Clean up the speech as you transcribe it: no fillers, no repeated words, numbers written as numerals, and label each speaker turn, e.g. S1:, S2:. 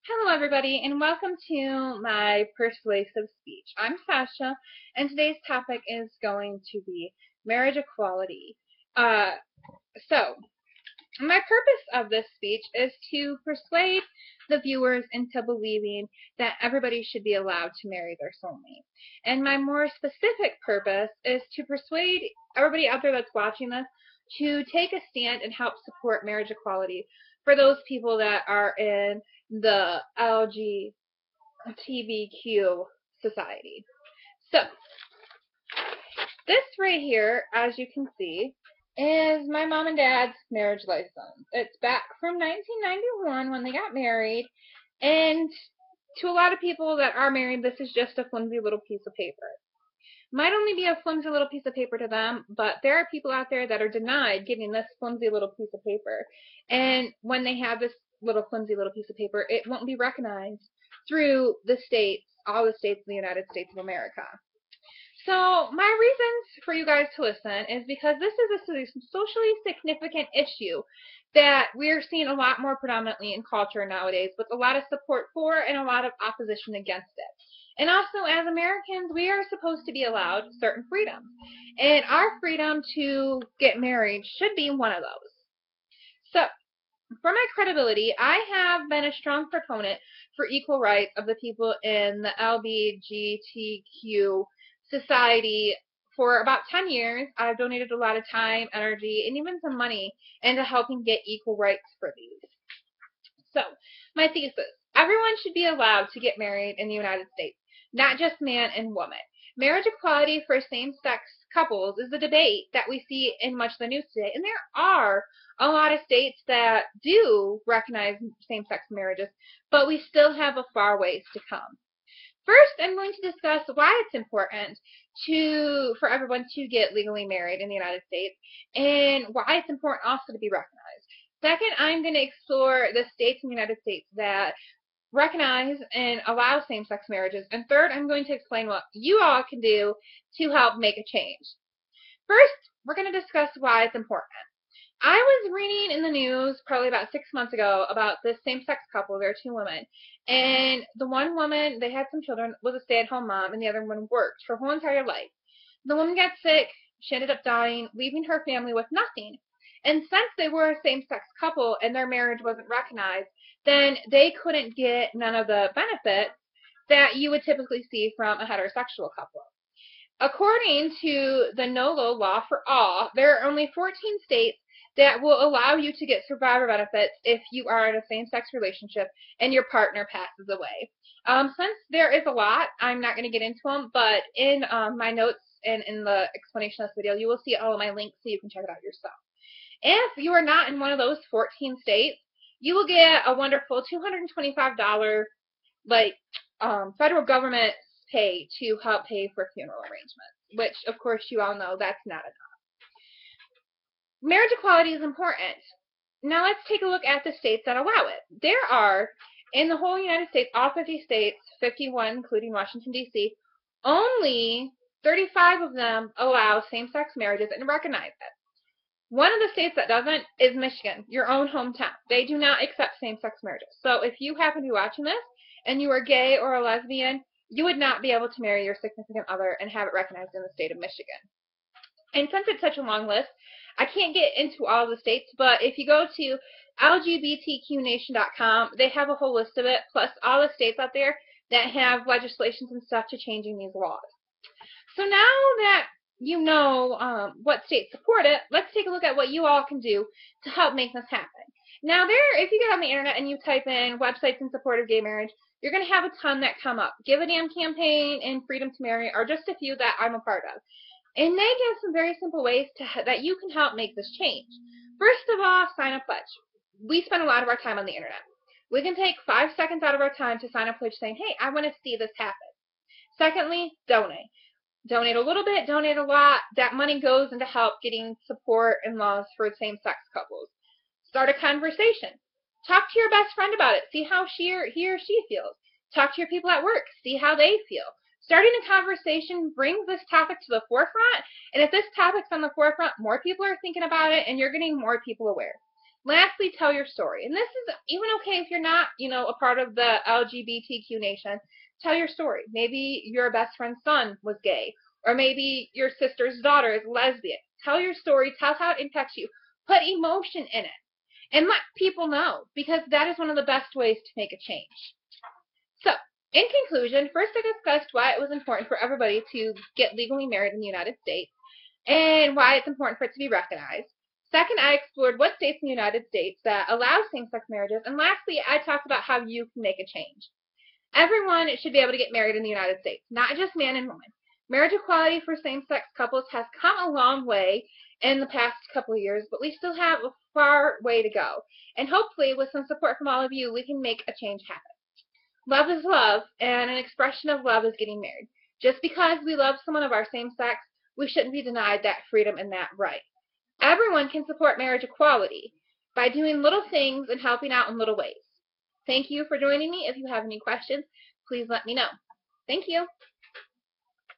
S1: Hello, everybody, and welcome to my persuasive speech. I'm Sasha, and today's topic is going to be marriage equality. Uh, so, my purpose of this speech is to persuade the viewers into believing that everybody should be allowed to marry their soulmate. And my more specific purpose is to persuade everybody out there that's watching this to take a stand and help support marriage equality for those people that are in the LGBTQ society. So, this right here, as you can see, is my mom and dad's marriage license. It's back from 1991 when they got married, and to a lot of people that are married, this is just a flimsy little piece of paper. Might only be a flimsy little piece of paper to them, but there are people out there that are denied getting this flimsy little piece of paper. And when they have this little flimsy little piece of paper, it won't be recognized through the states, all the states in the United States of America. So my reasons for you guys to listen is because this is a socially significant issue that we're seeing a lot more predominantly in culture nowadays, with a lot of support for and a lot of opposition against it. And also, as Americans, we are supposed to be allowed certain freedoms. And our freedom to get married should be one of those. So, for my credibility, I have been a strong proponent for equal rights of the people in the LGBTQ society for about 10 years. I've donated a lot of time, energy, and even some money into helping get equal rights for these. So, my thesis: everyone should be allowed to get married in the United States, not just man and woman. Marriage equality for same-sex couples is a debate that we see in much of the news today, and there are a lot of states that do recognize same-sex marriages, but we still have a far ways to come. First, I'm going to discuss why it's important for everyone to get legally married in the United States, and why it's important also to be recognized. Second, I'm going to explore the states in the United States that recognize and allow same-sex marriages. And third, I'm going to explain what you all can do to help make a change. First, we're going to discuss why it's important. I was reading in the news probably about 6 months ago about this same-sex couple. There are two women. And the one woman, they had some children, was a stay-at-home mom, and the other one worked her whole entire life. The woman got sick. She ended up dying, leaving her family with nothing. And since they were a same-sex couple and their marriage wasn't recognized, then they couldn't get none of the benefits that you would typically see from a heterosexual couple. According to the NOLO law for all, there are only 14 states that will allow you to get survivor benefits if you are in a same-sex relationship and your partner passes away. Since there is a lot, I'm not going to get into them, but in my notes and in the explanation of this video, you will see all of my links so you can check it out yourself. If you are not in one of those 14 states, you will get a wonderful $225 federal government pay to help pay for funeral arrangements, which, of course, you all know that's not enough. Marriage equality is important. Now let's take a look at the states that allow it. There are, in the whole United States, all 50 states, 51 including Washington, D.C., only 35 of them allow same-sex marriages and recognize it. One of the states that doesn't is Michigan, your own hometown. They do not accept same-sex marriages. So if you happen to be watching this and you are gay or a lesbian, you would not be able to marry your significant other and have it recognized in the state of Michigan. And since it's such a long list, I can't get into all of the states, but if you go to LGBTQnation.com, they have a whole list of it, plus all the states out there that have legislations and stuff to changing these laws. So now that you know what states support it, let's take a look at what you all can do to help make this happen. Now, if you get on the internet and you type in websites in support of gay marriage, you're going to have a ton that come up. Give a Damn campaign and Freedom to Marry are just a few that I'm a part of. And they give some very simple ways that you can help make this change. First of all, sign a pledge. We spend a lot of our time on the internet. We can take 5 seconds out of our time to sign a pledge saying, hey, I want to see this happen. Secondly, donate. Donate a little bit, donate a lot. That money goes into help getting support and laws for same-sex couples. Start a conversation. Talk to your best friend about it. See how he or she feels. Talk to your people at work. See how they feel. Starting a conversation brings this topic to the forefront, and if this topic's on the forefront, more people are thinking about it, and you're getting more people aware. Lastly, tell your story. And this is even okay if you're not, a part of the LGBTQ nation. Tell your story. Maybe your best friend's son was gay, or maybe your sister's daughter is lesbian. Tell your story. Tell how it impacts you. Put emotion in it. And let people know, because that is one of the best ways to make a change. So, in conclusion, first I discussed why it was important for everybody to get legally married in the United States and why it's important for it to be recognized. Second, I explored what states in the United States that allow same-sex marriages. And lastly, I talked about how you can make a change. Everyone should be able to get married in the United States, not just man and woman. Marriage equality for same-sex couples has come a long way in the past couple of years, but we still have a far way to go. And hopefully, with some support from all of you, we can make a change happen. Love is love, and an expression of love is getting married. Just because we love someone of our same sex, we shouldn't be denied that freedom and that right. Everyone can support marriage equality by doing little things and helping out in little ways. Thank you for joining me. If you have any questions, please let me know. Thank you.